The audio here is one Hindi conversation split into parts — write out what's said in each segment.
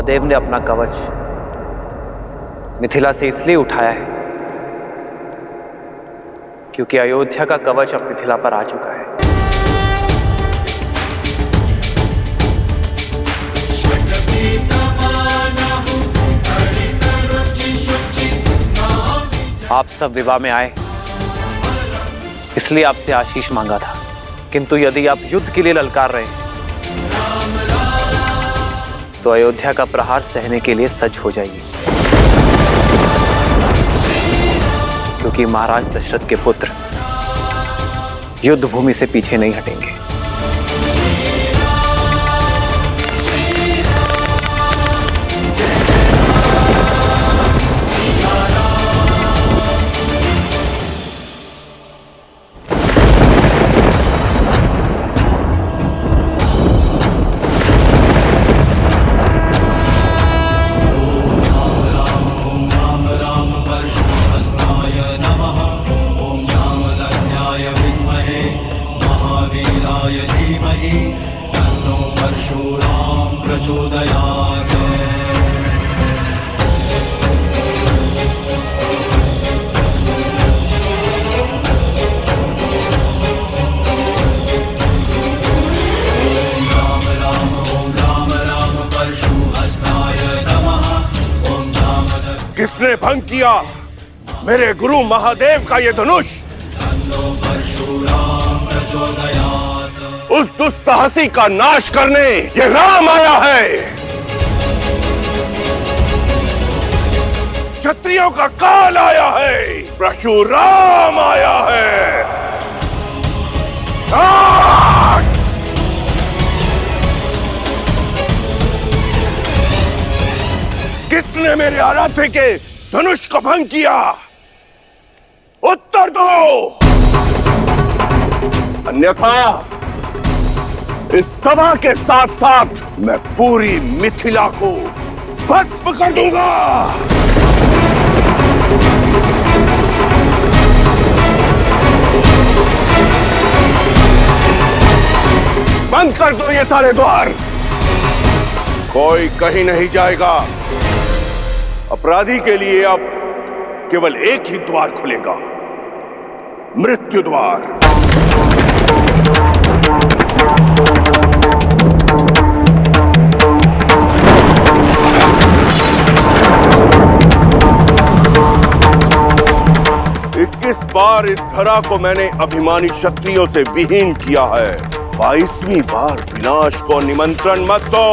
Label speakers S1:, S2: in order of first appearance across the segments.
S1: महादेव ने अपना कवच मिथिला से इसलिए उठाया है क्योंकि अयोध्या का कवच अब मिथिला पर आ चुका है। आप सब विवाह में आए इसलिए आपसे आशीष मांगा था, किंतु यदि आप युद्ध के लिए ललकार रहे तो अयोध्या का प्रहार सहने के लिए सज्ज हो जाइए, क्योंकि महाराज दशरथ के पुत्र युद्ध भूमि से पीछे नहीं हटेंगे।
S2: किसने भंग किया मेरे गुरु महादेव का ये धनुष? उस दुस्साहसी का नाश करने ये राम आया है। क्षत्रियों का काल आया है, परशुराम आया है। किसने मेरे आराध्य के धनुष को भंग किया? उत्तर दो, अन्यथा इस सभा के साथ साथ मैं पूरी मिथिला को भस्म कर दूंगा। बंद कर दो ये सारे द्वार, कोई कहीं नहीं जाएगा। अपराधी के लिए अब केवल एक ही द्वार खुलेगा, मृत्यु द्वार। इक्कीस बार इस धरा को मैंने अभिमानी क्षत्रियों से विहीन किया है, 22वीं बार विनाश को निमंत्रण मत दो।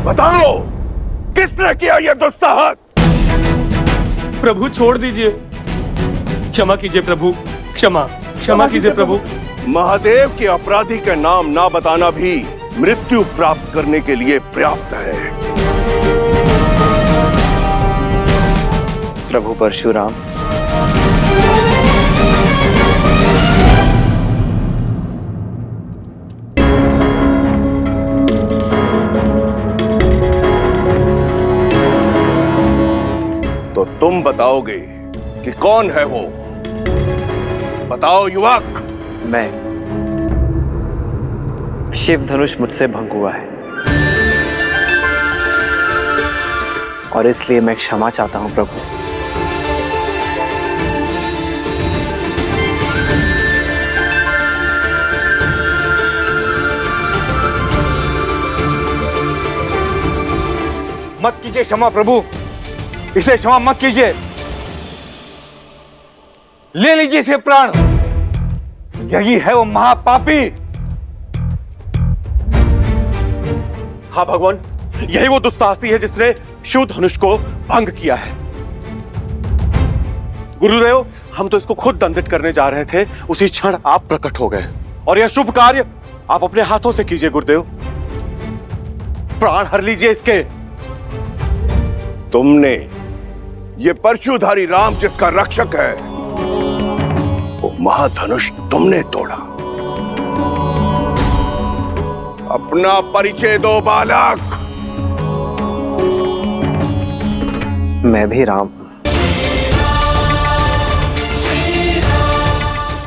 S2: बताओ किसने किया यह दुस्साहस?
S3: प्रभु छोड़ दीजिए, क्षमा कीजिए प्रभु, क्षमा कीजिए प्रभु।
S2: महादेव के अपराधी के नाम ना बताना भी मृत्यु प्राप्त करने के लिए पर्याप्त है।
S1: प्रभु परशुराम,
S2: तो तुम बताओगे कि कौन है वो? बताओ युवक।
S1: मैं शिव धनुष मुझसे भंग हुआ है और इसलिए मैं क्षमा चाहता हूं प्रभु।
S3: मत कीजिए क्षमा प्रभु, इसे क्षमा मत कीजिए। ले लीजिए इसे प्राण, यही है वो महापापी।
S4: हाँ भगवान, यही वो दुस्साहसी है जिसने शिव धनुष को भंग किया है। गुरुदेव, हम तो इसको खुद दंडित करने जा रहे थे, उसी क्षण आप प्रकट हो गए और यह शुभ कार्य आप अपने हाथों से कीजिए गुरुदेव। प्राण हर लीजिए इसके।
S2: तुमने ये परशुधारी राम जिसका रक्षक है, वो महाधनुष तुमने तोड़ा। अपना परिचय दो बालक।
S1: मैं भी राम,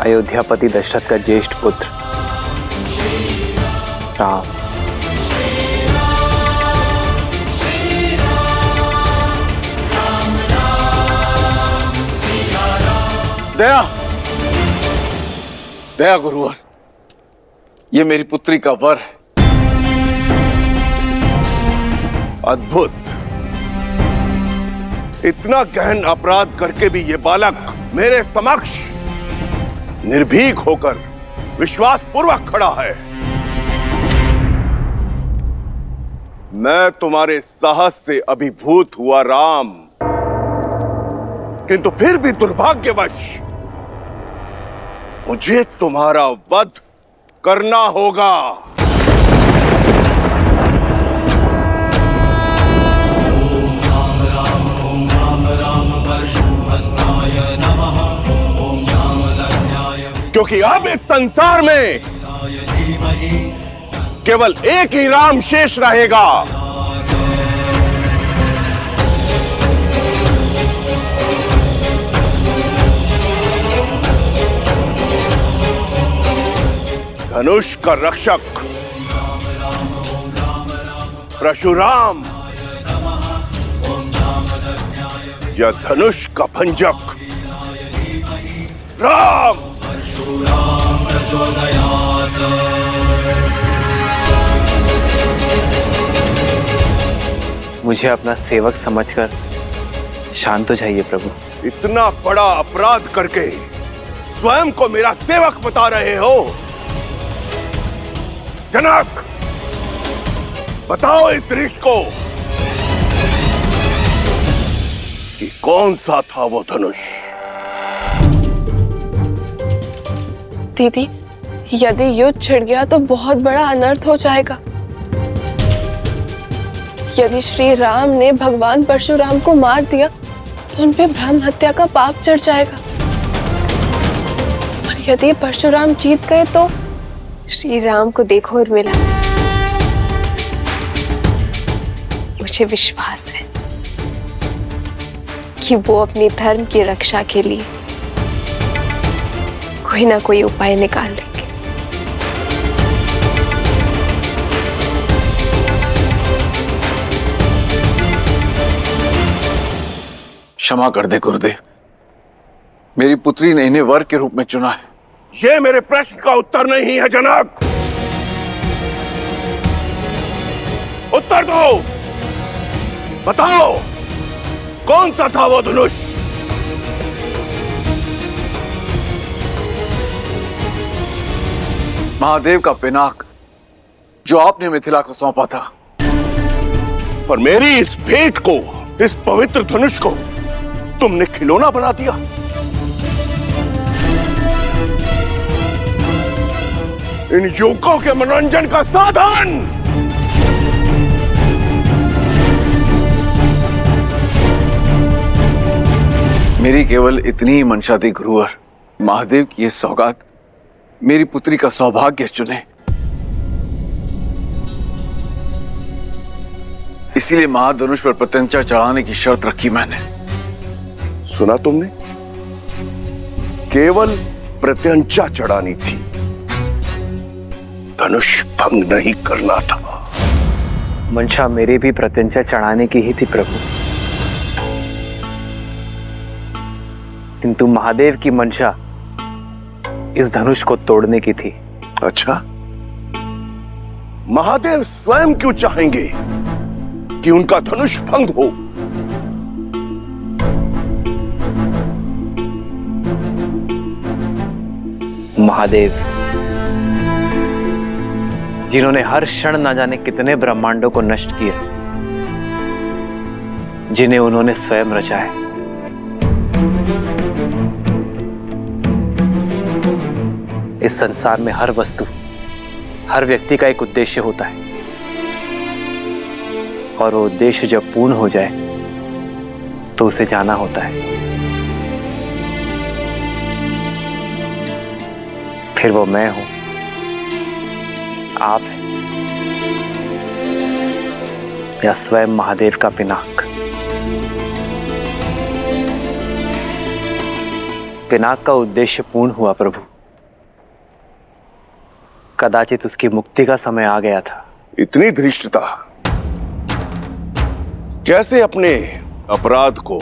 S1: अयोध्यापति दशरथ का ज्येष्ठ पुत्र राम।
S5: दया, दया गुरुवर, ये मेरी पुत्री का वर है।
S2: अद्भुत। इतना गहन अपराध करके भी ये बालक मेरे समक्ष निर्भीक होकर विश्वासपूर्वक खड़ा है। मैं तुम्हारे साहस से अभिभूत हुआ राम, किंतु फिर भी दुर्भाग्यवश मुझे तुम्हारा वध करना होगा। क्योंकि अब इस संसार में केवल एक ही राम शेष रहेगा। धनुष का रक्षक परशुराम या धनुष का भंजक राम।
S1: मुझे अपना सेवक समझकर शांत हो जाइए प्रभु।
S2: इतना बड़ा अपराध करके स्वयं को मेरा सेवक बता रहे हो। जनक, बताओ इस दृष्ट को कि कौन सा था वो धनुष।
S6: दीदी, यदि युद्ध छिड़ गया तो बहुत बड़ा अनर्थ हो जाएगा। यदि श्री राम ने भगवान परशुराम को मार दिया तो उन पे ब्रह्म हत्या का पाप चढ़ जाएगा, और यदि परशुराम जीत गए तो
S7: श्री राम को देखो उर्मिला, मुझे विश्वास है कि वो अपने धर्म की रक्षा के लिए कोई ना कोई उपाय निकाल लेंगे।
S5: क्षमा कर दे गुरुदेव, मेरी पुत्री ने इन्हें वर के रूप में चुना है।
S2: ये मेरे प्रश्न का उत्तर नहीं है जनक। उत्तर दो, बताओ कौन सा था वो धनुष।
S5: महादेव का पिनाक, जो आपने मिथिला को सौंपा था।
S2: पर मेरी इस भेंट को, इस पवित्र धनुष को तुमने खिलौना बना दिया। इन युवकों के मनोरंजन का साधन।
S5: मेरी केवल इतनी ही मंशा थी गुरुवर, महादेव की ये सौगात मेरी पुत्री का सौभाग्य चुने। इसीलिए महाधनुष पर प्रत्यंचा चढ़ाने की शर्त रखी मैंने।
S2: सुना तुमने? केवल प्रत्यंचा चढ़ानी थी, धनुष भंग नहीं करना था।
S1: मंशा मेरी भी प्रत्यंचा चढ़ाने की ही थी प्रभु, किंतु महादेव की मंशा इस धनुष को तोड़ने की थी।
S2: अच्छा, महादेव स्वयं क्यों चाहेंगे कि उनका धनुष भंग हो?
S1: महादेव, जिन्होंने हर क्षण न जाने कितने ब्रह्मांडों को नष्ट किया, जिन्हें उन्होंने स्वयं रचा है। इस संसार में हर वस्तु, हर व्यक्ति का एक उद्देश्य होता है, और वो उद्देश्य जब पूर्ण हो जाए तो उसे जाना होता है। फिर वो मैं हूं, आप हैं, या स्वयं महादेव का पिनाक। पिनाक का उद्देश्य पूर्ण हुआ प्रभु। कदाचित उसकी मुक्ति का समय आ गया था।
S2: इतनी धृष्टता! कैसे अपने अपराध को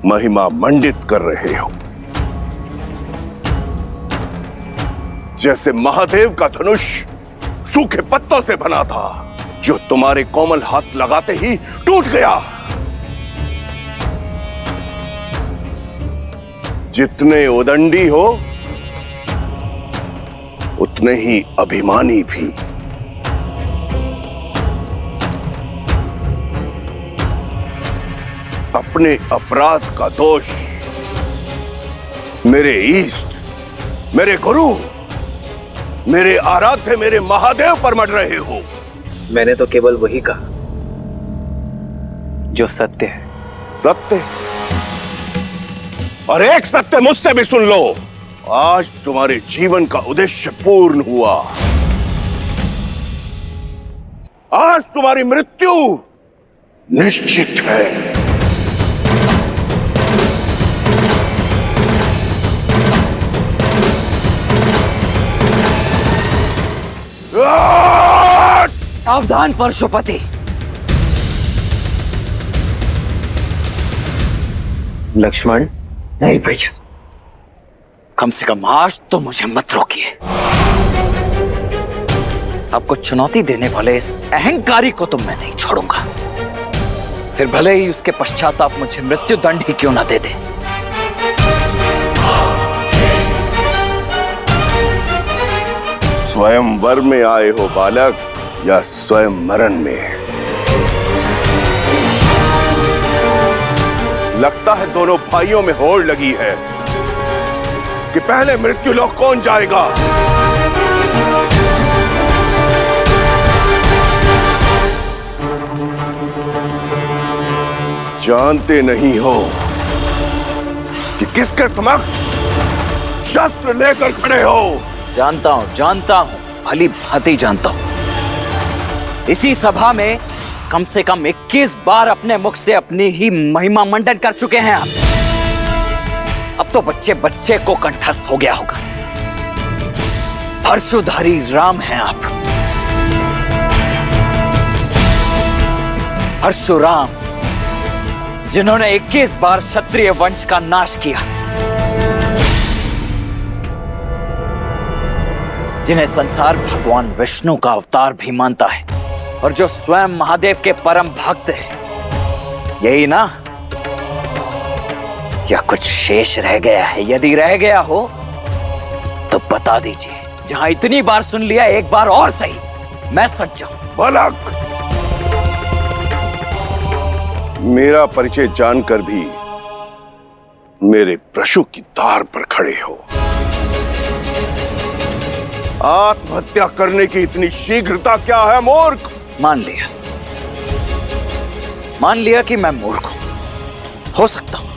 S2: महिमा मंडित कर रहे हो। जैसे महादेव का धनुष सूखे पत्तों से बना था, जो तुम्हारे कोमल हाथ लगाते ही टूट गया। जितने उदंडी हो उतने ही अभिमानी भी। अपने अपराध का दोष मेरे ईष्ट, मेरे गुरु, मेरे आराध्य, मेरे महादेव पर मढ़ रहे हो।
S1: मैंने तो केवल वही कहा जो सत्य है।
S2: सत्य? और एक सत्य मुझसे भी सुन लो। आज तुम्हारे जीवन का उद्देश्य पूर्ण हुआ। आज तुम्हारी मृत्यु निश्चित है।
S8: सावधान परशुपति।
S1: लक्ष्मण,
S8: नहीं भैया, कम से कम आज तो मुझे मत रोकिए। आपको चुनौती देने वाले इस अहंकारी को तो मैं नहीं छोड़ूंगा, फिर भले ही उसके पश्चात आप मुझे मृत्यु दंड ही क्यों ना दे दे।
S2: स्वयंवर में आए हो बालक या स्वयं मरण में? लगता है दोनों भाइयों में होड़ लगी है कि पहले मृत्यु लोक कौन जाएगा। जानते नहीं हो कि किसके समक्ष शस्त्र लेकर खड़े हो।
S8: जानता हूं, भली भांति जानता हूं। इसी सभा में कम से कम 21 बार अपने मुख से अपनी ही महिमा मंडन कर चुके हैं आप। अब तो बच्चे बच्चे को कंठस्थ हो गया होगा। परशुधारी राम हैं आप, परशुराम, जिन्होंने 21 बार क्षत्रिय वंश का नाश किया, जिन्हें संसार भगवान विष्णु का अवतार भी मानता है और जो स्वयं महादेव के परम भक्त हैं। यही ना? या कुछ शेष रह गया है? यदि रह गया हो तो बता दीजिए। जहां इतनी बार सुन लिया, एक बार और सही, मैं सच जाऊं।
S2: बालक, मेरा परिचय जानकर भी मेरे प्रशु की तार पर खड़े हो। आत्महत्या करने की इतनी शीघ्रता क्या है मूर्ख?
S8: मान लिया कि मैं मूर्ख हो सकता हूं,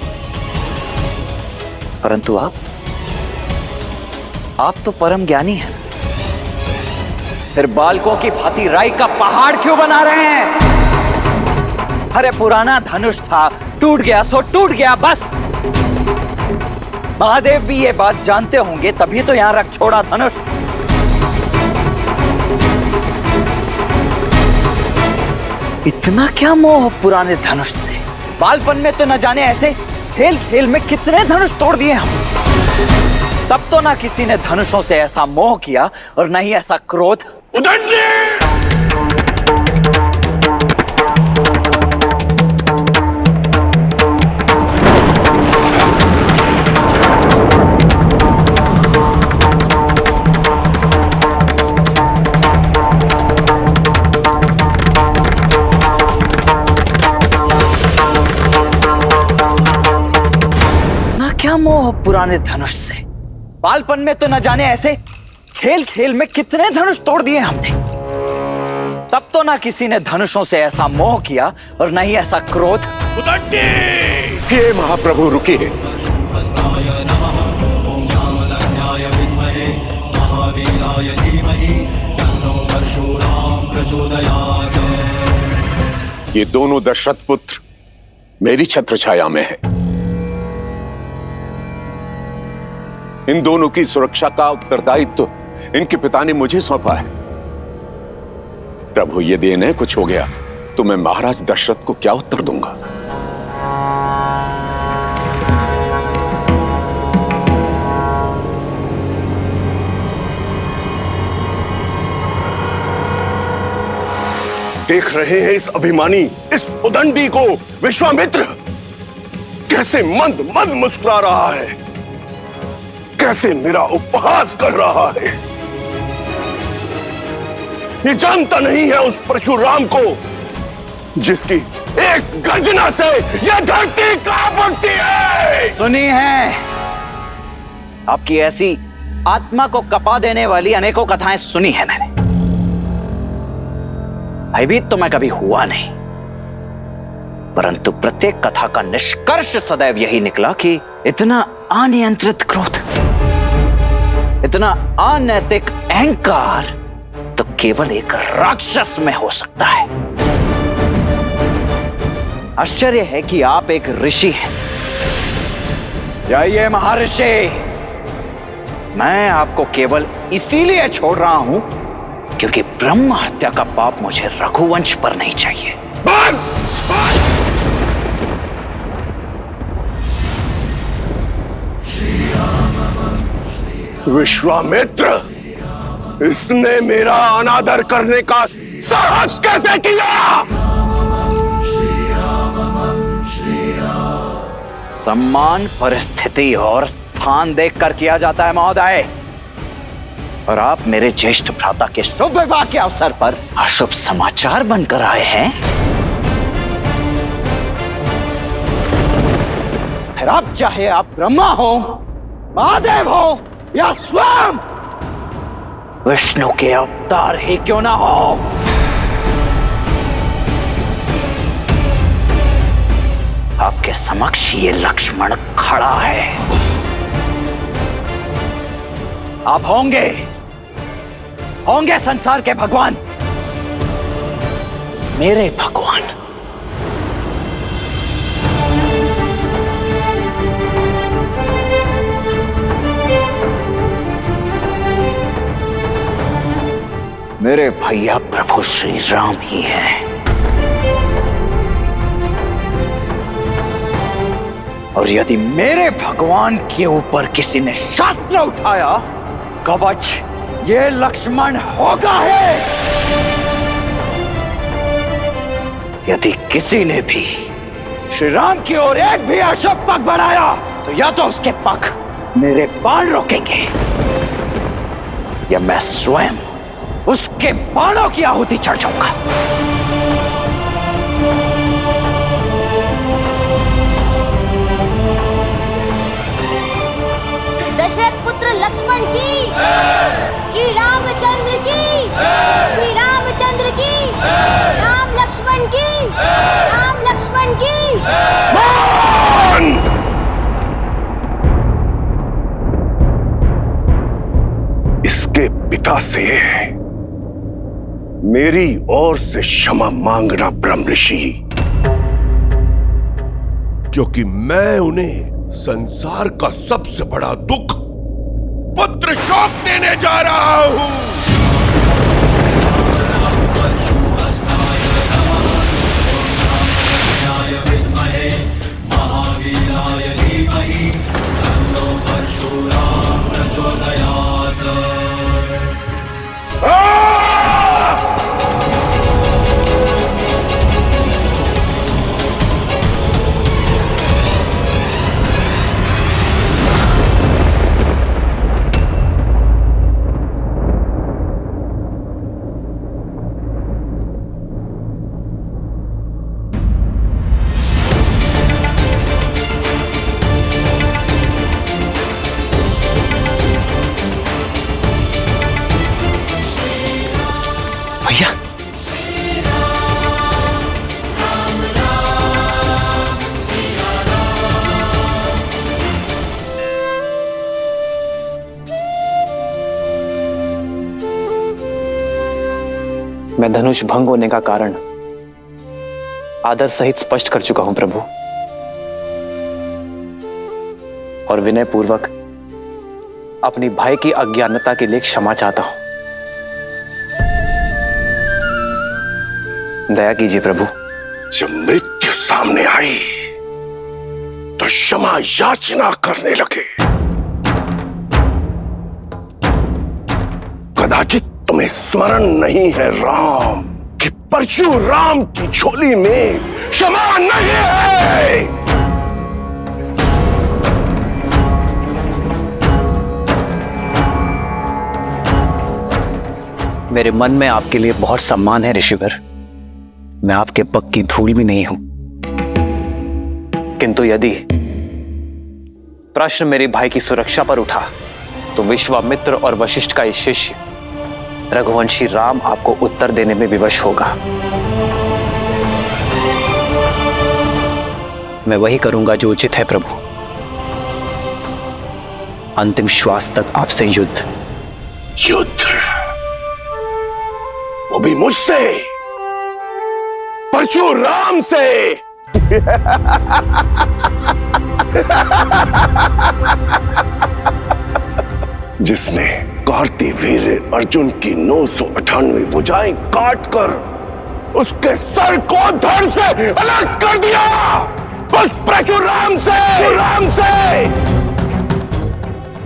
S8: परंतु आप तो परम ज्ञानी हैं। फिर बालकों की भांति राई का पहाड़ क्यों बना रहे हैं? अरे पुराना धनुष था, टूट गया सो टूट गया, बस। महादेव भी ये बात जानते होंगे, तभी तो यहां रख छोड़ा धनुष। इतना क्या मोह पुराने धनुष से? बालपन में तो न जाने ऐसे खेल खेल में कितने धनुष तोड़ दिए हम। तब तो ना किसी ने धनुषों से ऐसा मोह किया और न ही ऐसा क्रोध।
S2: उदंडी!
S8: क्या मोह पुराने धनुष से? बालपन में तो न जाने ऐसे खेल खेल में कितने धनुष तोड़ दिए हमने। तब तो ना किसी ने धनुषों से ऐसा मोह किया और न ही ऐसा क्रोध।
S2: हे महाप्रभु, रुकिए। ये दोनों दशरथ पुत्र मेरी छत्र छाया में है। इन दोनों की सुरक्षा का उत्तरदायित्व इनके पिता ने मुझे सौंपा है। प्रभु, ये देन है, कुछ हो गया तो मैं महाराज दशरथ को क्या उत्तर दूंगा? देख रहे हैं इस अभिमानी, इस उदंडी को विश्वामित्र कैसे मंद मंद मुस्कुरा रहा है, कैसे मेरा उपहास कर रहा है। ये जानता नहीं है उस परशुराम को जिसकी एक गर्जना से यह धरती कांप उठती है।
S8: सुनी है आपकी ऐसी आत्मा को कपा देने वाली अनेकों कथाएं सुनी है मैंने। भयभीत तो मैं कभी हुआ नहीं, परंतु प्रत्येक कथा का निष्कर्ष सदैव यही निकला कि इतना अनियंत्रित क्रोध, इतना अनैतिक अहंकार तो केवल एक राक्षस में हो सकता है। आश्चर्य है कि आप एक ऋषि हैं। जाइए महर्षि, मैं आपको केवल इसीलिए छोड़ रहा हूं क्योंकि ब्रह्म हत्या का पाप मुझे रघुवंश पर नहीं चाहिए।
S2: बस! विश्वामित्र, इसने मेरा अनादर करने का साहस कैसे किया?
S8: सम्मान परिस्थिति और स्थान देखकर किया जाता है महोदय, और आप मेरे ज्येष्ठ भ्राता के शुभ विवाह के अवसर पर अशुभ समाचार बनकर आए हैं। फिर आप चाहे आप ब्रह्मा हो, महादेव हो या स्वयं विष्णु के अवतार ही क्यों ना हो, आपके समक्ष ये लक्ष्मण खड़ा है। आप होंगे संसार के भगवान, मेरे भगवान। मेरे भैया प्रभु श्री राम ही हैं। और यदि मेरे भगवान के ऊपर किसी ने शास्त्र उठाया, कवच ये लक्ष्मण होगा है। यदि किसी ने भी श्री राम की ओर एक भी अशुभ पग बढ़ाया तो या तो उसके पग मेरे बाण रोकेंगे या मैं स्वयं उसके बाणों की आहुति चढ़ जाऊंगा।
S9: दशरथ पुत्र लक्ष्मण की, श्री रामचंद्र की, श्री रामचंद्र की, राम लक्ष्मण की, राम लक्ष्मण की।
S2: इसके पिता से मेरी ओर से क्षमा मांगना ब्रह्म ऋषि, क्योंकि मैं उन्हें संसार का सबसे बड़ा दुख पुत्र शोक देने जा रहा हूं।
S1: भैया, मैं धनुष भंग होने का कारण आदर सहित स्पष्ट कर चुका हूं प्रभु, और विनय पूर्वक अपनी भाई की अज्ञानता के लिए क्षमा चाहता हूं। दया कीजिए प्रभु।
S2: जब मृत्यु सामने आई तो क्षमा याचना करने लगे। कदाचित तुम्हें स्मरण नहीं है राम कि परशुराम की झोली में क्षमा नहीं है।
S1: मेरे मन में आपके लिए बहुत सम्मान है ऋषिवर। मैं आपके पग की धूल भी नहीं हूं। किंतु यदि प्रश्न मेरे भाई की सुरक्षा पर उठा तो विश्वामित्र और वशिष्ठ का ये शिष्य रघुवंशी राम आपको उत्तर देने में विवश होगा। मैं वही करूंगा जो उचित है प्रभु। अंतिम श्वास तक आपसे युद्ध।
S2: युद्ध? वो भी मुझसे, परशुराम से। जिसने कार्तिवीर्य अर्जुन की 998 भुजाएं काटकर उसके सर को धड़ से अलग कर दिया, उस परशुराम से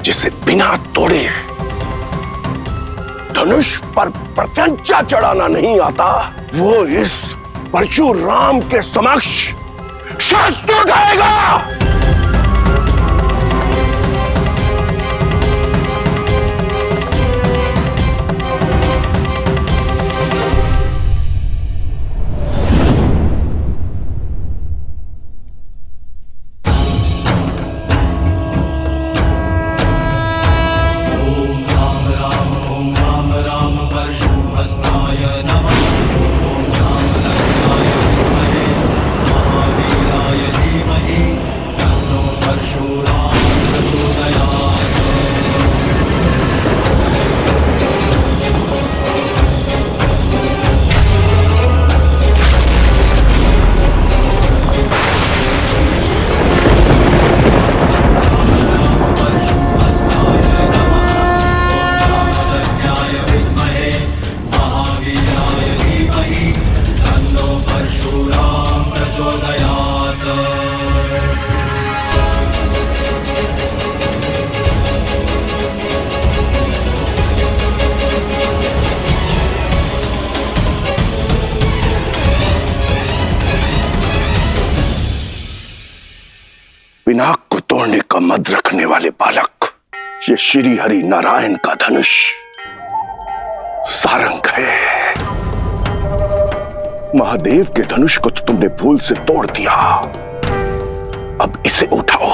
S2: जिसे बिना तोड़े धनुष पर प्रत्यंचा चढ़ाना नहीं आता, वो इस परशुराम के समक्ष शस्त्र उठाएगा। पिनाक को तोड़ने का मद रखने वाले बालक, ये श्री हरि नारायण का धनुष सारंग है। महादेव के धनुष को तो तुमने भूल से तोड़ दिया। अब इसे उठाओ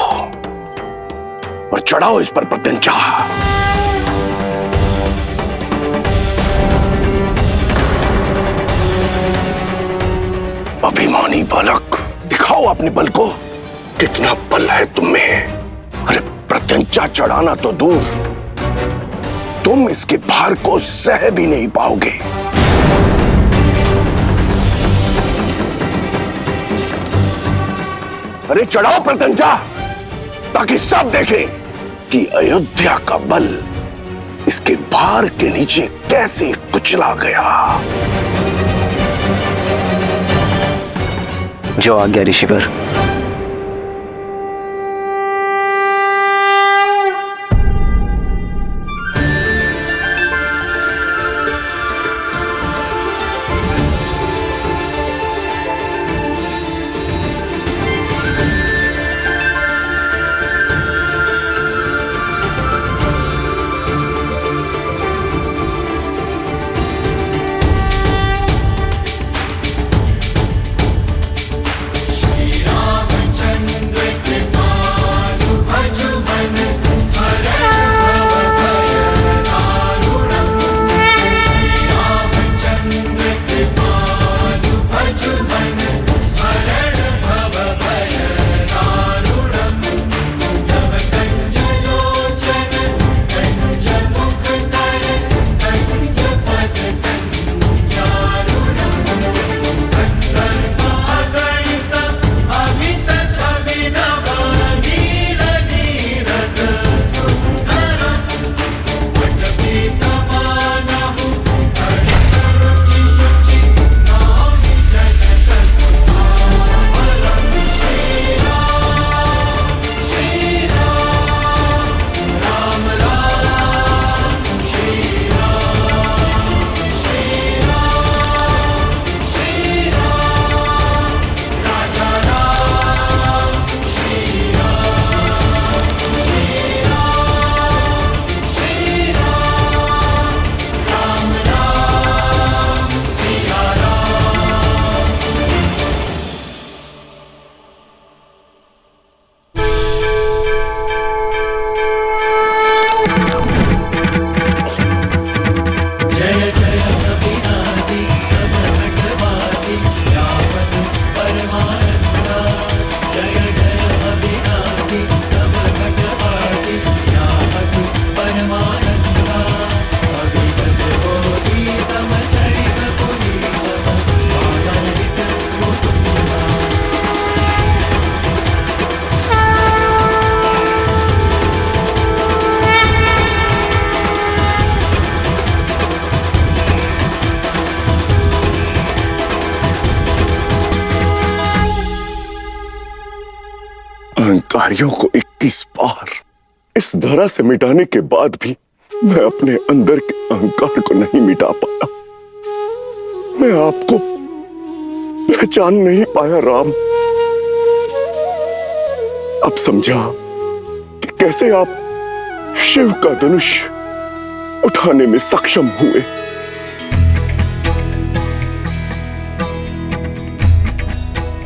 S2: और चढ़ाओ इस पर प्रत्यंचा। अभिमानी बालक, दिखाओ अपने बल को। कितना बल है तुम में। अरे प्रत्यंचा चढ़ाना तो दूर, तुम इसके भार को सह भी नहीं पाओगे। अरे चढ़ाओ प्रत्यंचा, ताकि सब देखें कि अयोध्या का बल इसके भार के नीचे कैसे कुचला गया।
S1: जो आज्ञा ऋषिवर।
S10: श्री राम
S2: चिंगारियों को 21 बार इस धरा से मिटाने के बाद भी मैं अपने अंदर के अहंकार को नहीं मिटा पाया। मैं आपको पहचान नहीं पाया राम। अब समझा कि कैसे आप शिव का धनुष उठाने में सक्षम हुए।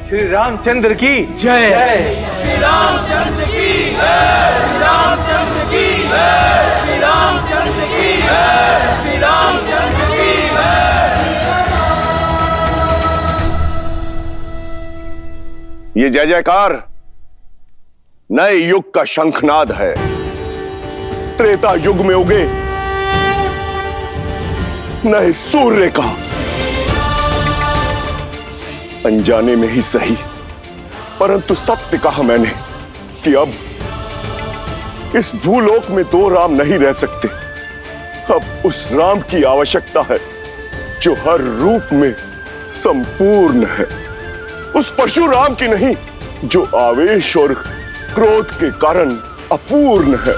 S3: श्री रामचंद्र की जय। श्री रामचंद्र की जय। श्री रामचंद्र की जय। श्री रामचंद्र की जय। श्री रामचंद्र की जय।
S2: ये जय जयकार नए युग का शंखनाद है। त्रेता युग में उगे नए सूर्य का। अनजाने में ही सही, परंतु सत्य कहा मैंने कि अब इस भूलोक में दो राम नहीं रह सकते। अब उस राम की आवश्यकता है जो हर रूप में संपूर्ण है। उस परशुराम की नहीं जो आवेश और क्रोध के कारण अपूर्ण है।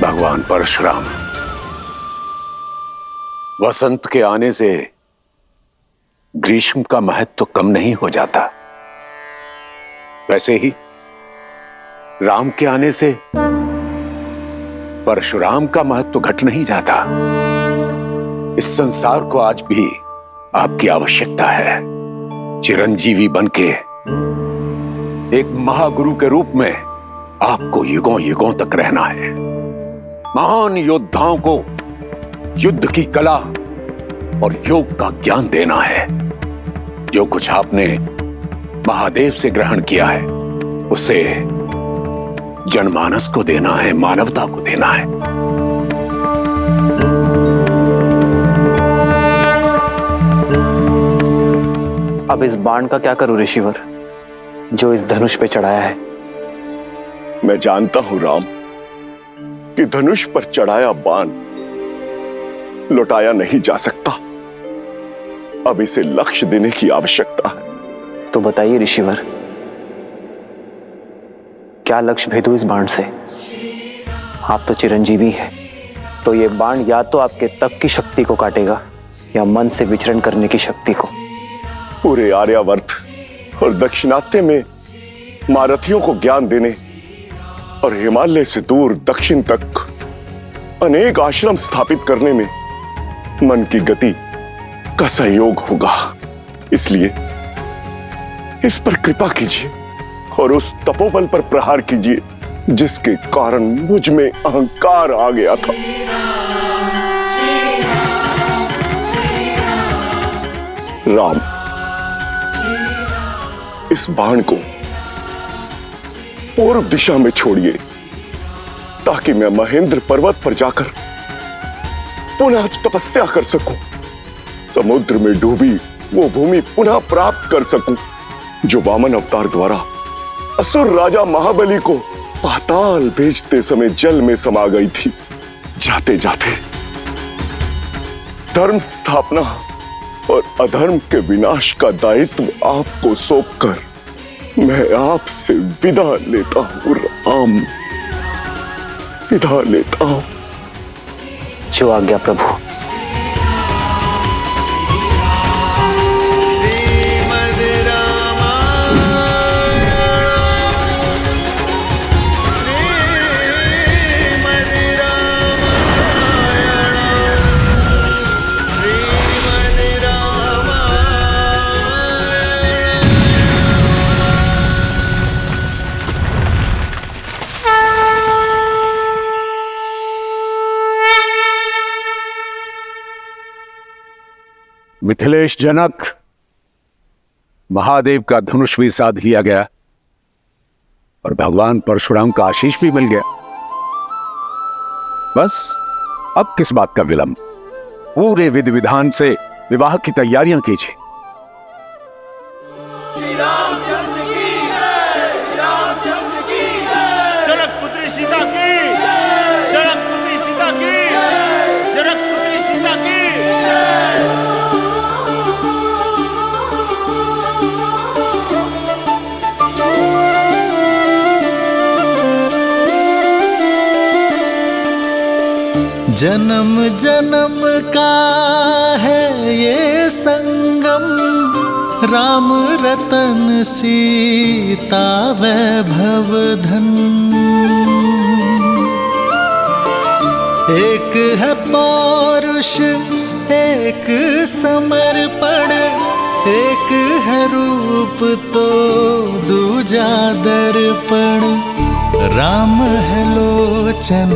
S10: भगवान परशुराम, वसंत के आने से ग्रीष्म का महत्व तो कम नहीं हो जाता, वैसे ही राम के आने से परशुराम का महत्व तो घट नहीं जाता। इस संसार को आज भी आपकी आवश्यकता है। चिरंजीवी बनके एक महागुरु के रूप में आपको युगों युगों तक रहना है। महान योद्धाओं को युद्ध की कला और योग का ज्ञान देना है। जो कुछ आपने महादेव से ग्रहण किया है उसे जनमानस को देना है, मानवता को देना है।
S1: अब इस बाण का क्या करूं ऋषिवर, जो इस धनुष पे चढ़ाया है?
S2: मैं जानता हूं राम कि धनुष पर चढ़ाया बाण लौटाया नहीं जा सकता। अब इसे लक्ष्य देने की आवश्यकता है।
S1: तो बताइए ऋषिवर, क्या लक्ष्य भेदू इस बाण से? आप तो चिरंजीवी हैं, तो ये बाण या तो आपके तप की शक्ति को काटेगा या मन से विचरण करने की शक्ति को।
S2: पूरे आर्यावर्त और दक्षिणात्य में महारथियों को ज्ञान देने और हिमालय से दूर दक्षिण तक अनेक आश्रम स्थापित करने में मन की गति का सहयोग होगा। इसलिए इस पर कृपा कीजिए और उस तपोबल पर प्रहार कीजिए जिसके कारण मुझ में अहंकार आ गया था। राम, इस बाण को पूर्व दिशा में छोड़िए ताकि मैं महेंद्र पर्वत पर जाकर पुनः तपस्या कर सकूं, समुद्र में डूबी वो भूमि पुनः प्राप्त कर सकूं जो वामन अवतार द्वारा असुर राजा महाबली को पाताल भेजते समय जल में समा गई थी। जाते जाते धर्म स्थापना और अधर्म के विनाश का दायित्व आपको सौंपकर मैं आपसे विदा लेता हूं राम, विदा लेता हूं।
S1: जो आज्ञा प्रभु।
S10: मिथिलेश जनक, महादेव का धनुष भी साध लिया गया और भगवान परशुराम का आशीष भी मिल गया। बस अब किस बात का विलंब? पूरे विधि विधान से विवाह की तैयारियां कीजिए।
S3: जनकपुत्री सीता की, जनकपुत्री सीता की, जनकपुत्री सीता की।
S11: जन्म जन्म का है ये संगम, राम रतन सीता वैभव धन। एक है पौरुष एक समर्पण, एक है रूप तो दूजा दर्पण। राम है लोचन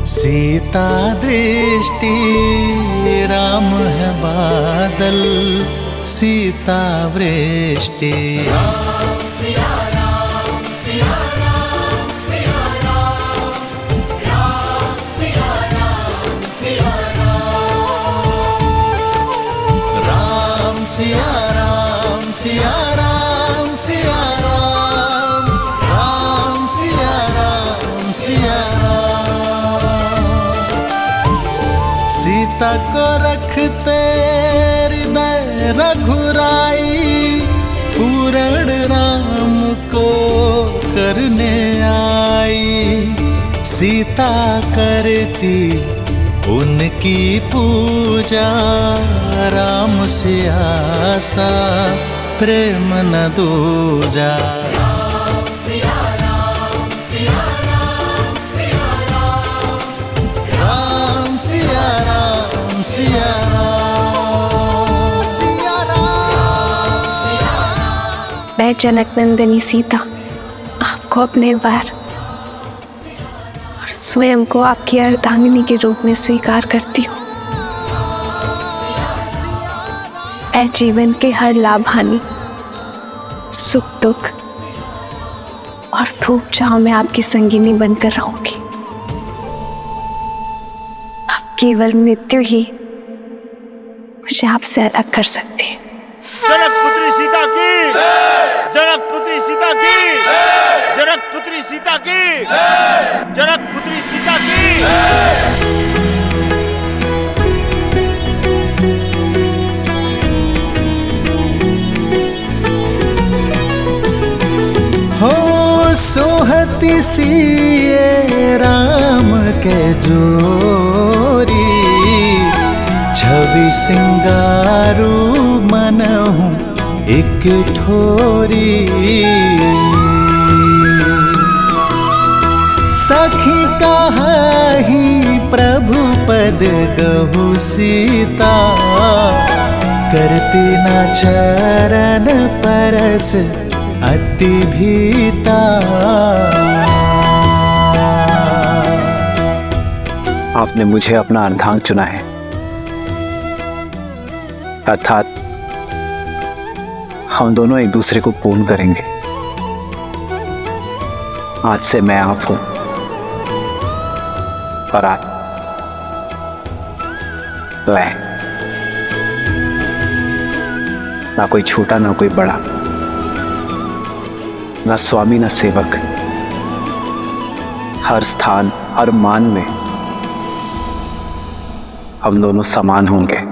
S11: सीता दृष्टि, राम है बादल सीता वृष्टि। राम सिया राम सिया राम सिया राम, राम सिया राम सिया राम, राम सिया राम सिया राम सिया राम, राम सिया राम सिया राम। सीता को रखते हृदय रघुराई, पूर्ण राम को करने आई। सीता करती उनकी पूजा, राम से आसा प्रेम न दूजा। राम सिया राम सिया राम सिया राम, राम सिया राम सिया राम, सिया राम सिया राम।
S7: मैं जनक नंदिनी सीता आपको अपने वार और स्वयं को आपकी अर्धांगिनी के रूप में स्वीकार करती हूँ। मैं जीवन के हर लाभ हानि, सुख दुख और धूप छांव में आपकी संगिनी बनकर रहूंगी। अब केवल मृत्यु ही मुझे आपसे अलग कर सकती है।
S3: जनक पुत्री सीता की, जनक पुत्री सीता की, जनक पुत्री सीता की, जनक पुत्री सीता की।
S11: हो सोहती सिए राम के जोरी, छवि सिंगारू मनहूँ एक ठोरी। सखी कहाही प्रभु पद गहु सीता, करती न चरण परस अति भीता।
S1: आपने मुझे अपना अर्धांग चुना है, अर्थात हम दोनों एक दूसरे को पूर्ण करेंगे। आज से मैं आप हूं और आप मैं, ना कोई छोटा ना कोई बड़ा, ना स्वामी ना सेवक। हर स्थान हर मान में हम दोनों समान होंगे।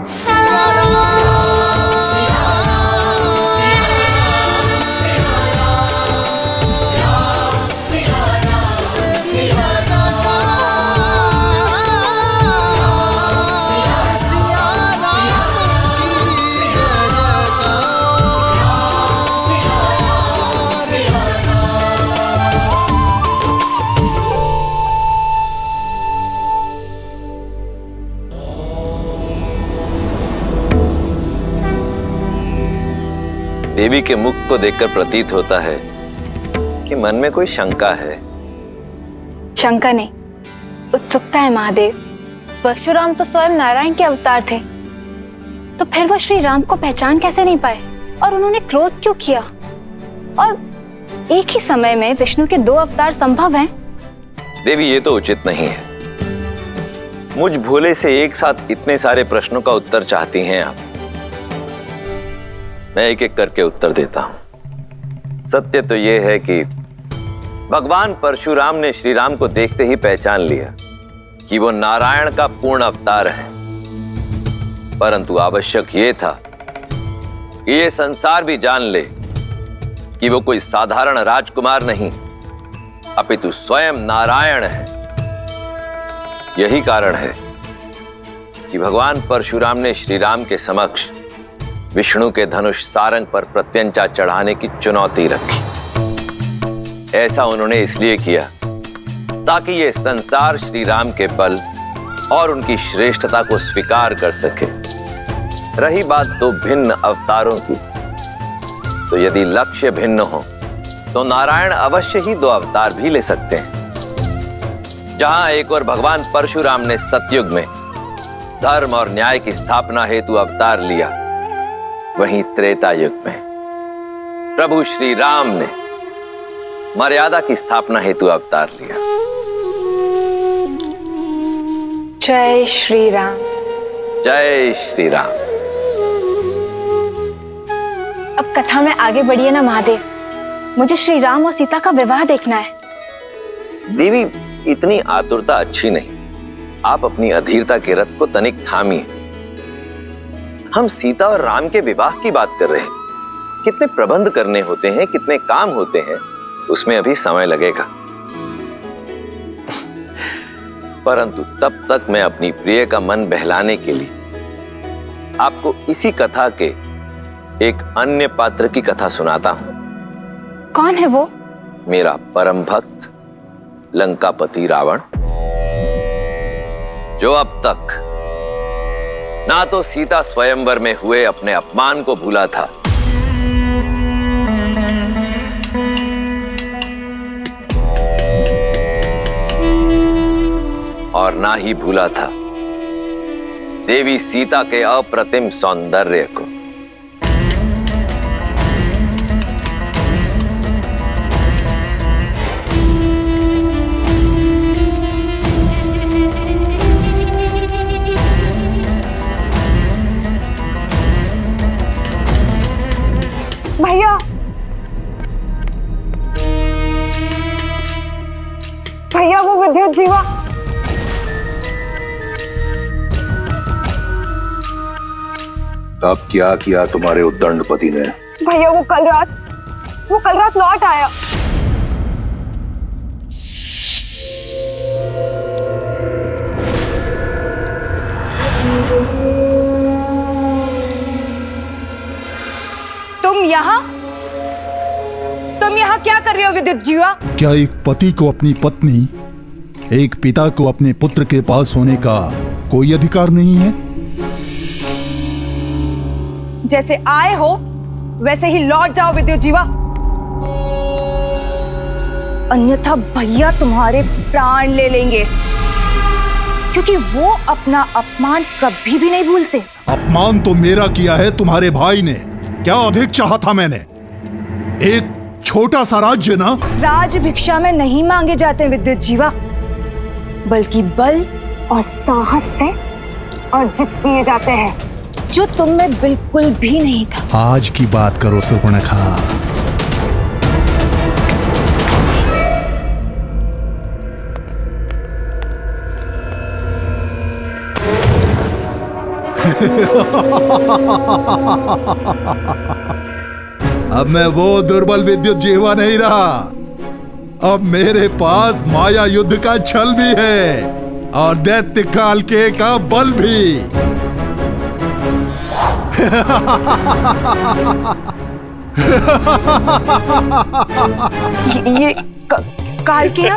S12: देवी के मुख को देखकर प्रतीत होता है कि मन में कोई शंका है।
S13: शंका नहीं, उत्सुकता है महादेव। परशुराम तो स्वयं नारायण के अवतार थे, तो फिर वो श्री राम को पहचान कैसे नहीं पाए और उन्होंने क्रोध क्यों किया? और एक ही समय में विष्णु के 2 अवतार संभव हैं?
S12: देवी ये तो उचित नहीं है। मुझ भोले से एक साथ इतने सारे प्रश्नों का उत्तर चाहती हैं आप। मैं एक एक करके उत्तर देता हूं। सत्य तो यह है कि भगवान परशुराम ने श्री राम को देखते ही पहचान लिया कि वो नारायण का पूर्ण अवतार है, परंतु आवश्यक यह था कि ये संसार भी जान ले कि वो कोई साधारण राजकुमार नहीं, अपितु स्वयं नारायण है। यही कारण है कि भगवान परशुराम ने श्री राम के समक्ष विष्णु के धनुष सारंग पर प्रत्यंचा चढ़ाने की चुनौती रखी। ऐसा उन्होंने इसलिए किया ताकि ये संसार श्री राम के बल और उनकी श्रेष्ठता को स्वीकार कर सके। रही बात दो भिन्न अवतारों की, तो यदि लक्ष्य भिन्न हो तो नारायण अवश्य ही दो अवतार भी ले सकते हैं। जहां एक और भगवान परशुराम ने सतयुग में धर्म और न्याय की स्थापना हेतु अवतार लिया, वहीं त्रेता युग में प्रभु श्री राम ने मर्यादा की स्थापना हेतु अवतार लिया।
S13: जय श्री राम।
S12: जय श्री राम।
S13: अब कथा में आगे बढ़िए ना महादेव, मुझे श्री राम और सीता का विवाह देखना है।
S12: देवी, इतनी आतुरता अच्छी नहीं। आप अपनी अधीरता के रथ को तनिक थामिए। हम सीता और राम के विवाह की बात कर रहे हैं। कितने प्रबंध करने होते हैं, कितने काम होते हैं, उसमें अभी समय लगेगा। परंतु तब तक मैं अपनी प्रिय का मन बहलाने के लिए आपको इसी कथा के एक अन्य पात्र की कथा सुनाता हूं।
S13: कौन है वो?
S12: मेरा परम भक्त लंकापति रावण, जो अब तक ना तो सीता स्वयंवर में हुए अपने अपमान को भूला था, और ना ही भूला था देवी सीता के अप्रतिम सौंदर्य को।
S13: भैया, भैया वो विद्युत जीवा।
S10: तब क्या किया तुम्हारे उद्दंडपति ने?
S13: भैया वो कल रात लौट आया। तुम यहाँ क्या कर रहे हो विद्युत जीवा?
S14: क्या एक पति को अपनी पत्नी, एक पिता को अपने पुत्र के पास होने का कोई अधिकार नहीं है?
S15: जैसे आए हो वैसे ही लौट जाओ विद्युत जीवा, अन्यथा भैया तुम्हारे प्राण ले लेंगे, क्योंकि वो अपना अपमान कभी भी नहीं भूलते।
S14: अपमान तो मेरा किया है तुम्हारे भाई ने। क्या अधिक चाहा था मैंने? एक छोटा सा राज्य ना।
S15: राज भिक्षा में नहीं मांगे जाते विद्युत जीवा, बल्कि बल और साहस से अर्जित किए जाते हैं, जो तुम में बिल्कुल भी नहीं था।
S14: आज की बात करो सुपर्णखा। अब मैं वो दुर्बल विद्युत जीवा नहीं रहा। अब मेरे पास माया युद्ध का छल भी है और दैत्य काल के का बल भी।
S15: ये काल के ना?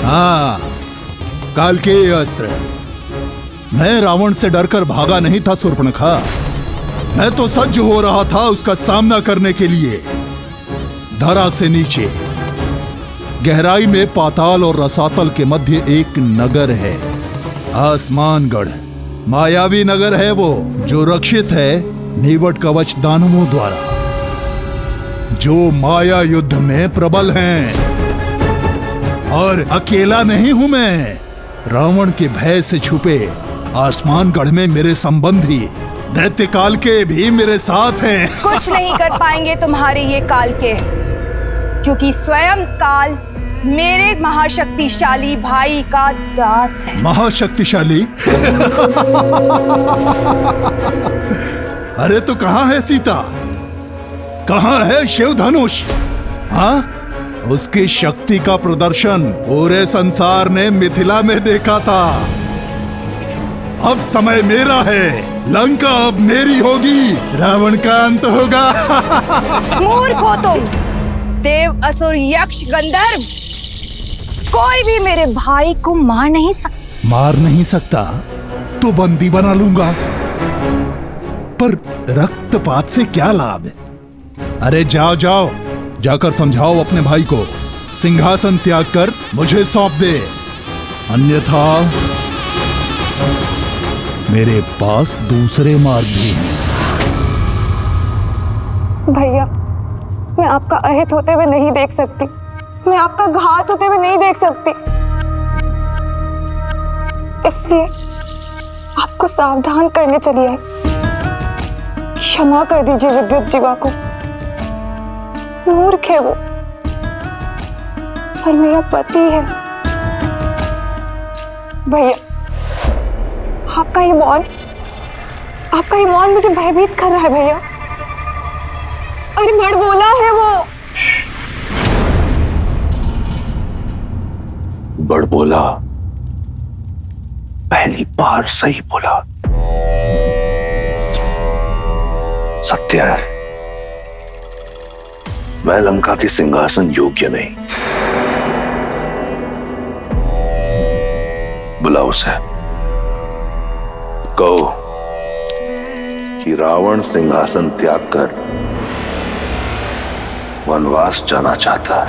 S14: हाँ, काल के अस्त्र। मैं रावण से डरकर भागा नहीं था सुपर्णखा। मैं तो सज्ज हो रहा था उसका सामना करने के लिए। धरा से नीचे गहराई में पाताल और रसातल के मध्य एक नगर है, आसमानगढ़। मायावी नगर है वो, जो रक्षित है नीवट कवच दानवों द्वारा, जो माया युद्ध में प्रबल हैं। और अकेला नहीं हूं मैं। रावण के भय से छुपे आसमानगढ़ में मेरे संबंधी दैत्य काल के भी मेरे साथ हैं।
S15: कुछ नहीं कर पाएंगे तुम्हारे ये काल के, क्योंकि स्वयं काल मेरे महाशक्तिशाली भाई का दास है।
S14: महाशक्तिशाली? अरे तो कहां है सीता? कहां है शिव धनुष? हाँ, उसकी शक्ति का प्रदर्शन पूरे संसार ने मिथिला में देखा था। अब समय मेरा है, लंका अब मेरी होगी, रावण का अंत होगा।
S15: मूर्ख हो तुम, देव, असुर, यक्ष, गंधर्व, कोई भी मेरे भाई को मार नहीं सकता।
S14: मार नहीं सकता तो बंदी बना लूंगा, पर रक्तपात से क्या लाभ है? अरे जाओ जाओ, जाकर समझाओ अपने भाई को, सिंहासन त्याग कर मुझे सौंप दे, अन्यथा मेरे पास दूसरे मार्ग भी हैं।
S15: भैया, मैं आपका अहित होते हुए नहीं देख सकती, मैं आपका घात होते हुए नहीं देख सकती, इसलिए आपको सावधान करने चली आई। क्षमा कर दीजिए विद्युत जीवा को, मूर्ख है वो, पर मेरा पति है। भैया, आपका ये मौन मुझे भयभीत कर रहा है भैया। अरे बड़ बोला है वो।
S10: बड़ बोला, पहली बार सही बोला। सत्य है, मैं लंका के सिंहासन योग्य नहीं। बुलाओ उसे, कहो कि रावण सिंहासन त्याग कर वनवास जाना चाहता है।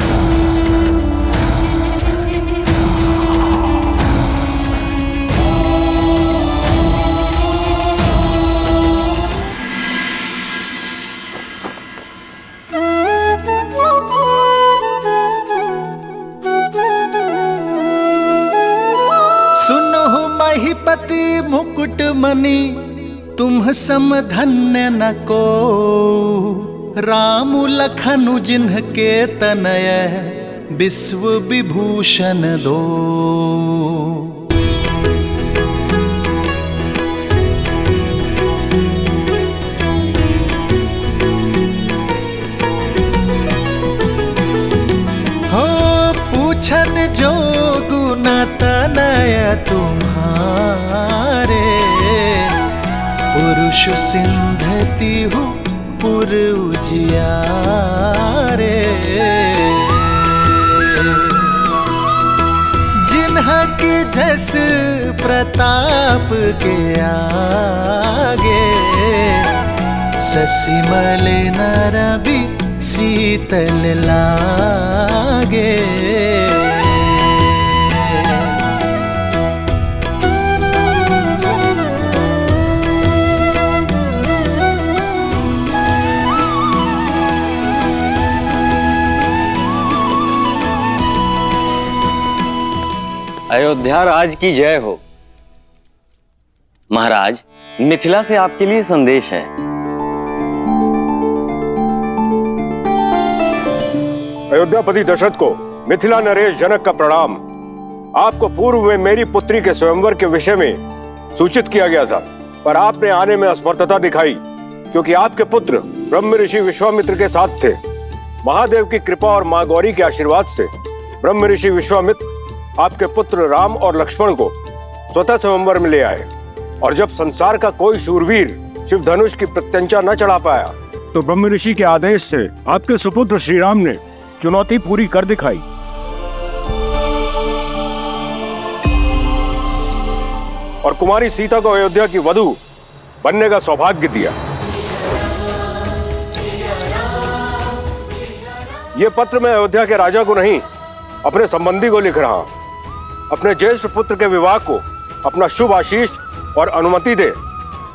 S11: सुनो महिपति मुकुट मणि, तुम सम धन्य न को, राम लखनु जिन्हके तनय विश्व विभूषण दो। हो पूछन जो गुण तनय तुम्हारे, पुरुष सिंधति हूँ पुर उजियारे। जिन्हा के जस प्रताप के आगे, ससिमल नर भी शीतल लागे।
S16: अयोध्या राज की जय हो। महाराज, मिथिला से आपके लिए संदेश है।
S4: अयोध्यापति दशरथ को मिथिला नरेश जनक का प्रणाम। आपको पूर्व में मेरी पुत्री के स्वयंवर के विषय में सूचित किया गया था, पर आपने आने में असमर्थता दिखाई, क्योंकि आपके पुत्र ब्रह्म ऋषि विश्वामित्र के साथ थे। महादेव की कृपा और मां गौरी के आशीर्वाद से ब्रह्म ऋषि विश्वामित्र आपके पुत्र राम और लक्ष्मण को स्वतः स्वयंवर में ले आए, और जब संसार का कोई शूरवीर शिव धनुष की प्रत्यंचा न चढ़ा पाया, तो ब्रह्म ऋषि के आदेश से आपके सुपुत्र श्री राम ने चुनौती पूरी कर दिखाई। और कुमारी सीता को अयोध्या की वधू बनने का सौभाग्य दिया। ये पत्र मैं अयोध्या के राजा को नहीं, अपने संबंधी को लिख रहा हूं। अपने ज्येष्ठ पुत्र के विवाह को अपना शुभ आशीष और अनुमति दे।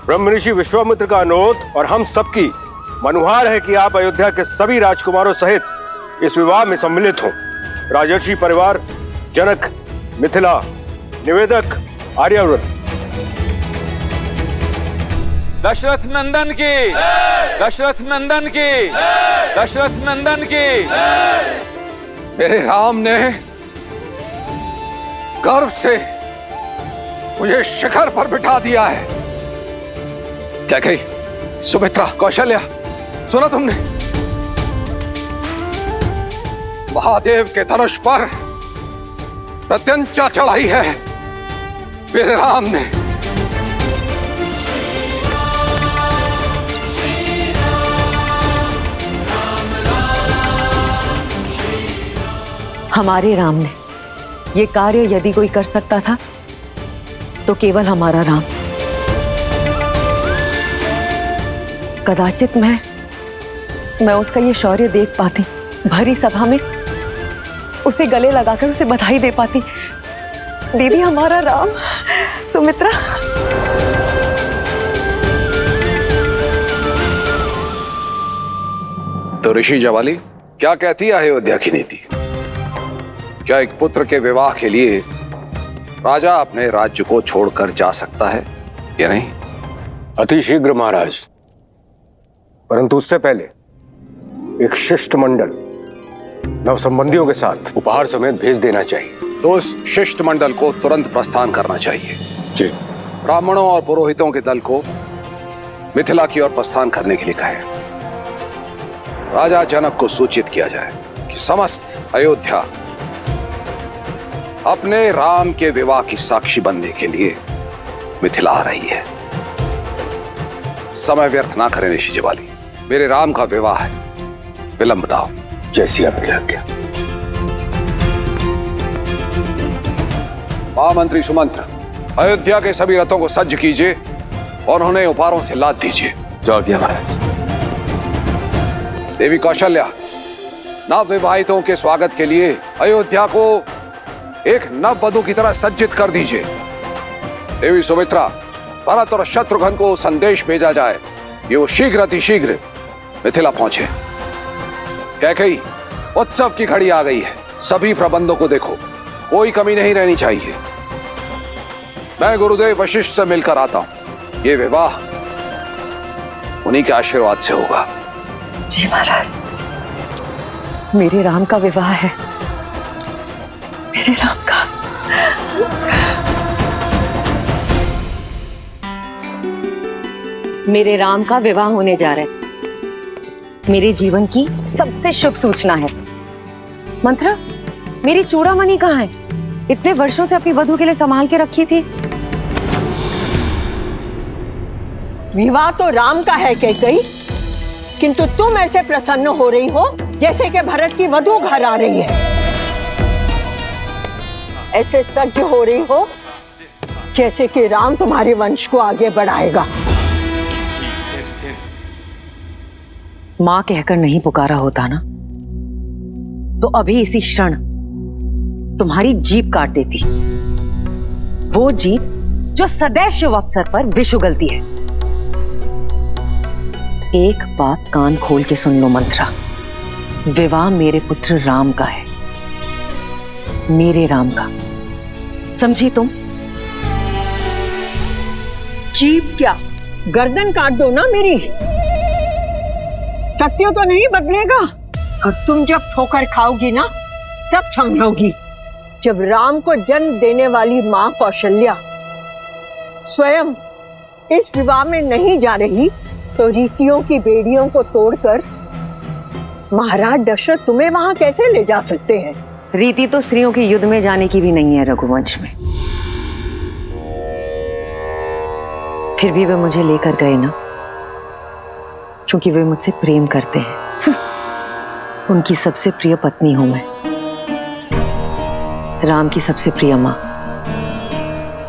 S4: ब्रह्म ऋषि विश्वामित्र का अनुरोध और हम सबकी मनुहार है कि आप अयोध्या के सभी राजकुमारों सहित इस विवाह में सम्मिलित हों। राजर्षि परिवार, जनक, मिथिला, निवेदक, आर्यावर्त।
S3: दशरथ नंदन की, दशरथ नंदन की, दशरथ नंदन की।
S5: मेरे राम ने गर्व से मुझे शिखर पर बिठा दिया है। क्या कही सुमित्रा, कौशल्या, सुना तुमने?
S10: महादेव के धनुष पर प्रत्यंचा चढ़ाई है मेरे राम ने।
S17: हमारे राम ने ये कार्य यदि कोई कर सकता था तो केवल हमारा राम। कदाचित मैं उसका ये शौर्य देख पाती, भरी सभा में उसे गले लगाकर उसे बधाई दे पाती। दीदी हमारा राम। सुमित्रा,
S10: तो ऋषि जवाली क्या कहती है अयोध्या की नीति? क्या एक पुत्र के विवाह के लिए राजा अपने राज्य को छोड़कर जा सकता है या नहीं?
S4: अति शीघ्र महाराज, परंतु उससे पहले एक शिष्टमंडल नव संबंधियों के साथ उपहार समेत भेज देना चाहिए।
S10: तो उस शिष्टमंडल को तुरंत प्रस्थान करना चाहिए।
S4: जी।
S10: ब्राह्मणों और पुरोहितों के दल को मिथिला की ओर प्रस्थान करने के लिए कहें। राजा जनक को सूचित किया जाए कि समस्त अयोध्या अपने राम के विवाह की साक्षी बनने के लिए मिथिला आ रही है। समय व्यर्थ ना करें ऋषि जवाली, मेरे राम का विवाह है, विलंब ना हो।
S4: जैसी आपकी आज्ञा।
S10: महामंत्री सुमंत्र, अयोध्या के सभी रथों को सज्ज कीजिए और उन्हें उपहारों से लाद दीजिए।
S4: जो आज्ञा महाराज।
S10: देवी कौशल्या, नव विवाहितों के स्वागत के लिए अयोध्या को एक नव वधू की तरह सज्जित कर दीजिए। देवी सुमित्रा, भरत और शत्रुघ्न को संदेश भेजा जाए कि वो शीघ्र अतिशीघ्र मिथिला पहुंचे। कैकेयी, उत्सव की घड़ी आ गई है, सभी प्रबंधों को देखो, कोई कमी नहीं रहनी चाहिए। मैं गुरुदेव वशिष्ठ से मिलकर आता हूं। ये विवाह उन्हीं के आशीर्वाद से होगा।
S17: जी महाराज, मेरे राम का विवाह है, मेरे राम का। मेरे राम का विवाह होने जा रहा है। मेरे जीवन की सबसे शुभ सूचना है। मंत्र, मेरी चूड़ामणि कहाँ है? इतने वर्षों से अपनी वधू के लिए संभाल के रखी थी।
S18: विवाह तो राम का है कैकेयी, किंतु तुम ऐसे प्रसन्न हो रही हो जैसे कि भरत की वधू घर आ रही है। ऐसे सज्ज हो रही हो जैसे कि राम तुम्हारे वंश को आगे बढ़ाएगा।
S17: मां कहकर नहीं पुकारा होता ना, तो अभी इसी क्षण तुम्हारी जीभ काट देती। वो जीभ जो सदैव शुभ अवसर पर विष उगलती है। एक बात कान खोल के सुन लो मंत्रा, विवाह मेरे पुत्र राम का है, मेरे राम का। समझी तुम?
S18: जीभ क्या, गर्दन काट दो ना मेरी। सत्य तो नहीं बदलेगा, और तुम जब ठोकर खाओगी ना तब समझोगी। जब राम को जन्म देने वाली मां कौशल्या स्वयं इस विवाह में नहीं जा रही, तो रीतियों की बेड़ियों को तोड़कर महाराज दशरथ तुम्हें वहां कैसे ले जा सकते हैं?
S17: रीति तो स्त्रियों के युद्ध में जाने की भी नहीं है रघुवंश में। फिर भी वे मुझे लेकर गए ना, क्योंकि वे मुझसे प्रेम करते हैं। उनकी सबसे प्रिय पत्नी हूं मैं, राम की सबसे प्रिय मां।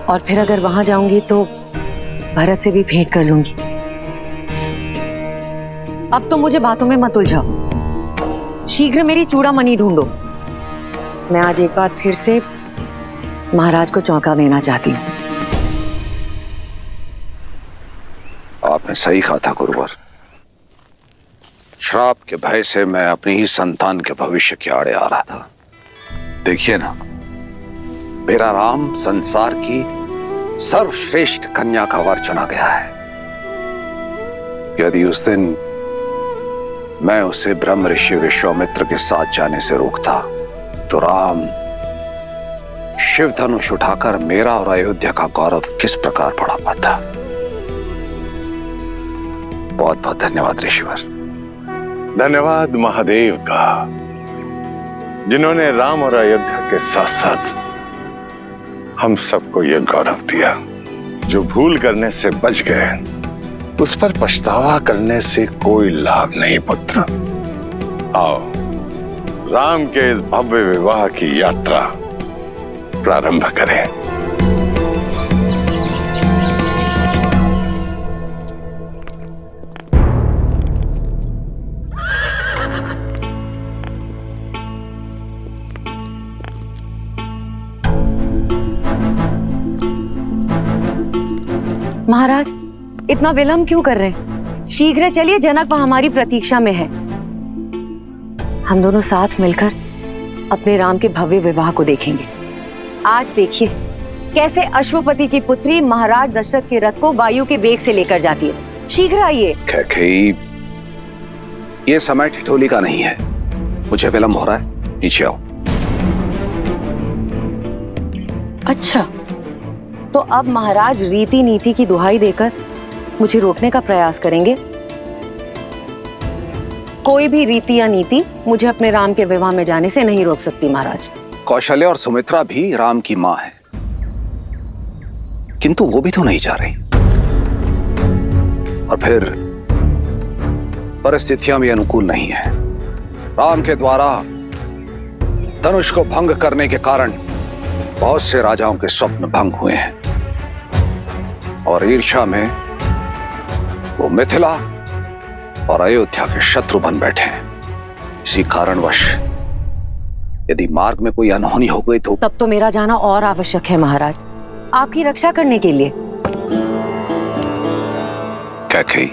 S17: और फिर अगर वहां जाऊंगी तो भरत से भी भेंट कर लूंगी। अब तो मुझे बातों में मत उलझाओ, शीघ्र मेरी चूड़ामणि ढूंढो। मैं आज एक बार फिर से महाराज को चौंका देना चाहती हूँ।
S10: आपने सही कहा था गुरुवर। श्राप के भय से मैं अपनी ही संतान के भविष्य के आड़े आ रहा था। देखिए ना, मेरा राम संसार की सर्वश्रेष्ठ कन्या का वर चुना गया है। यदि उस दिन मैं उसे ब्रह्म ऋषि विश्वामित्र के साथ जाने से रोकता, तो राम शिव धनुष उठाकर मेरा और अयोध्या का गौरव किस प्रकार बढ़ा पाता। बहुत बहुत धन्यवाद ऋषिवर।
S2: धन्यवाद महादेव का।
S10: जिन्होंने राम और अयोध्या के साथ साथ हम सबको यह गौरव दिया। जो भूल करने से बच गए उस पर पछतावा करने से कोई लाभ नहीं पुत्र। आओ राम के इस भव्य विवाह की यात्रा प्रारंभ करें।
S17: महाराज, इतना विलंब क्यों कर रहे हैं? शीघ्र चलिए, जनक वहां हमारी प्रतीक्षा में है। हम दोनों साथ मिलकर अपने राम के भव्य विवाह को देखेंगे। आज देखिए कैसे अश्वपति की पुत्री महाराज दशरथ के रथ को वायु के वेग से लेकर जाती है। शीघ्र आइए।
S19: कैकेयी, ये समय ठिठोली का नहीं है। मुझे विलंब हो रहा है, नीचे आओ।
S17: अच्छा, तो अब महाराज रीति नीति की दुहाई देकर मुझे रोकने का प्रयास करेंगे। कोई भी रीति या नीति मुझे अपने राम के विवाह में जाने से नहीं रोक सकती महाराज।
S19: कौशल्या और सुमित्रा भी राम की मां है, किंतु वो भी तो नहीं जा रही। और फिर परिस्थितियां भी अनुकूल नहीं है। राम के द्वारा धनुष को भंग करने के कारण बहुत से राजाओं के स्वप्न भंग हुए हैं और ईर्ष्या में वो मिथिला और अयोध्या के शत्रु बन बैठे हैं। इसी कारणवश यदि मार्ग में कोई अनहोनी हो गई तो
S17: तब तो मेरा जाना और आवश्यक है महाराज, आपकी रक्षा करने के लिए।
S19: कैकेयी,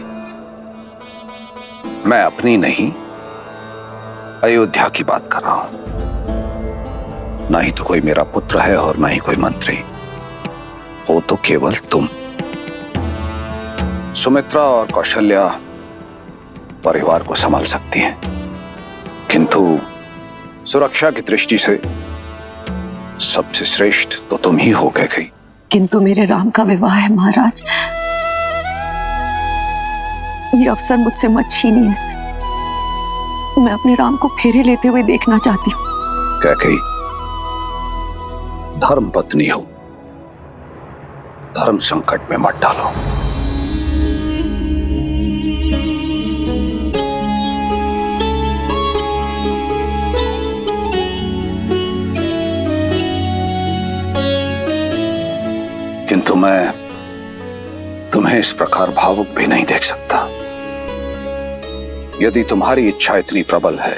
S19: मैं अपनी नहीं अयोध्या की बात कर रहा हूं। ना ही तो कोई मेरा पुत्र है और ना ही कोई मंत्री, हो तो केवल तुम। सुमित्रा और कौशल्या परिवार को संभाल सकती हैं, किंतु सुरक्षा की दृष्टि से सबसे श्रेष्ठ तो तुम ही हो गई।
S17: किंतु मेरे राम का विवाह है महाराज, ये अवसर मुझसे मत छीनिए। मैं अपने राम को फेरे लेते हुए देखना चाहती हूँ।
S19: कैकेयी, धर्म पत्नी हो, धर्म संकट में मत डालो। किंतु मैं तुम्हें इस प्रकार भावुक भी नहीं देख सकता। यदि तुम्हारी इच्छा इतनी प्रबल है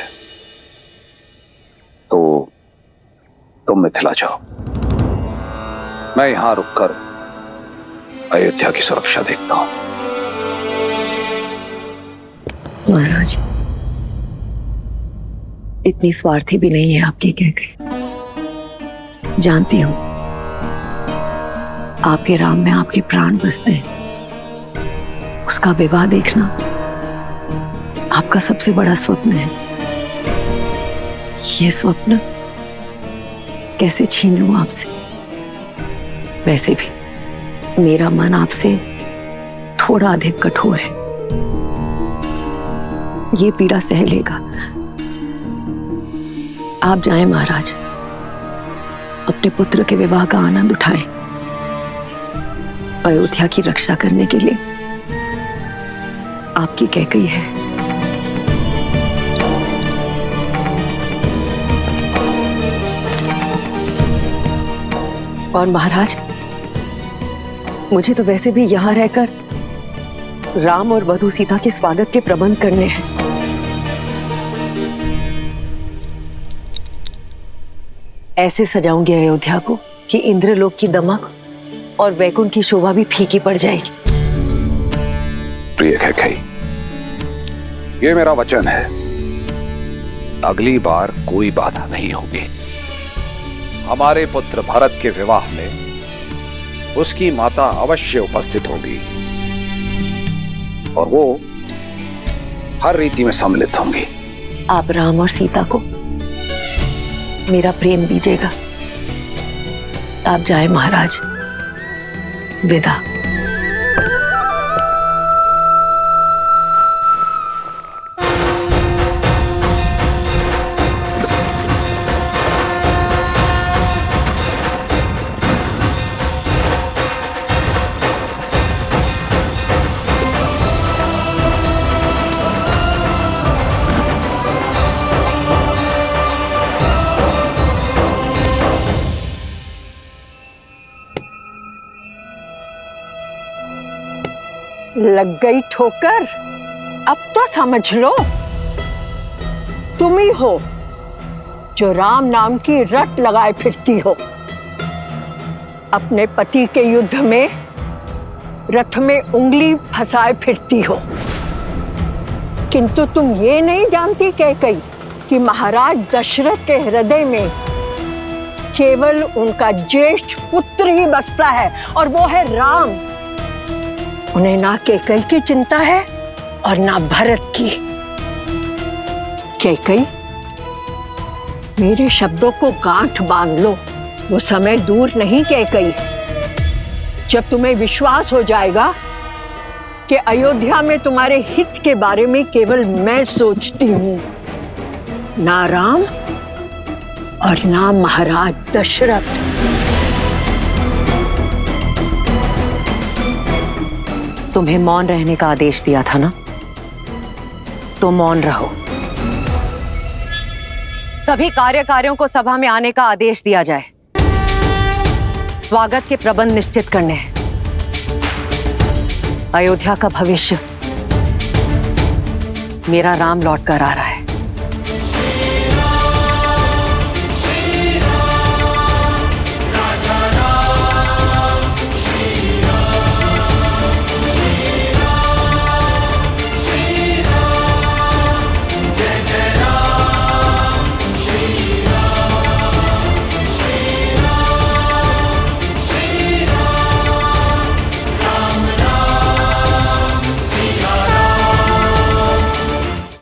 S19: तो तुम मिथिला जाओ। मैं यहां रुककर अयोध्या की सुरक्षा देखता हूं।
S17: महाराज, इतनी स्वार्थी भी नहीं है आपकी कैकेयी। जानती हूं आपके राम में आपके प्राण बसते हैं। उसका विवाह देखना आपका सबसे बड़ा स्वप्न है। ये स्वप्न कैसे छीन लूं आपसे? वैसे भी मेरा मन आपसे थोड़ा अधिक कठोर है, ये पीड़ा सह लेगा। आप जाएं महाराज, अपने पुत्र के विवाह का आनंद उठाएं। अयोध्या की रक्षा करने के लिए आपकी कैकेयी है। और महाराज, मुझे तो वैसे भी यहां रहकर राम और वधू सीता के स्वागत के प्रबंध करने हैं। ऐसे सजाऊंगी अयोध्या को कि इंद्रलोक की दमक और वैकुंठ की शोभा भी फीकी पड़ जाएगी।
S19: प्रिय कैकेयी, ये मेरा वचन है, अगली बार कोई बाधा नहीं होगी। हमारे पुत्र भरत के विवाह में उसकी माता अवश्य उपस्थित होगी और वो हर रीति में सम्मिलित होंगी।
S17: आप राम और सीता को मेरा प्रेम दीजिएगा। आप जाए महाराज, विदा।
S18: लग गई ठोकर? अब तो समझ लो, तुम ही हो जो राम नाम की रट लगाए फिरती हो। अपने पति के युद्ध में रथ में उंगली फंसाए फिरती हो, किंतु तुम ये नहीं जानती कैकई कि महाराज दशरथ के हृदय में केवल उनका ज्येष्ठ पुत्र ही बसता है, और वो है राम। उन्हें ना कैकई की चिंता है और ना भरत की। कैकई, मेरे शब्दों को गांठ बांध लो, वो समय दूर नहीं कैकई जब तुम्हें विश्वास हो जाएगा कि अयोध्या में तुम्हारे हित के बारे में केवल मैं सोचती हूं, ना राम और ना महाराज दशरथ।
S17: तुम्हें मौन रहने का आदेश दिया था ना, तो मौन रहो। सभी कार्यकारियों को सभा में आने का आदेश दिया जाए। स्वागत के प्रबंध निश्चित करने हैं। अयोध्या का भविष्य मेरा राम लौट कर आ रहा है।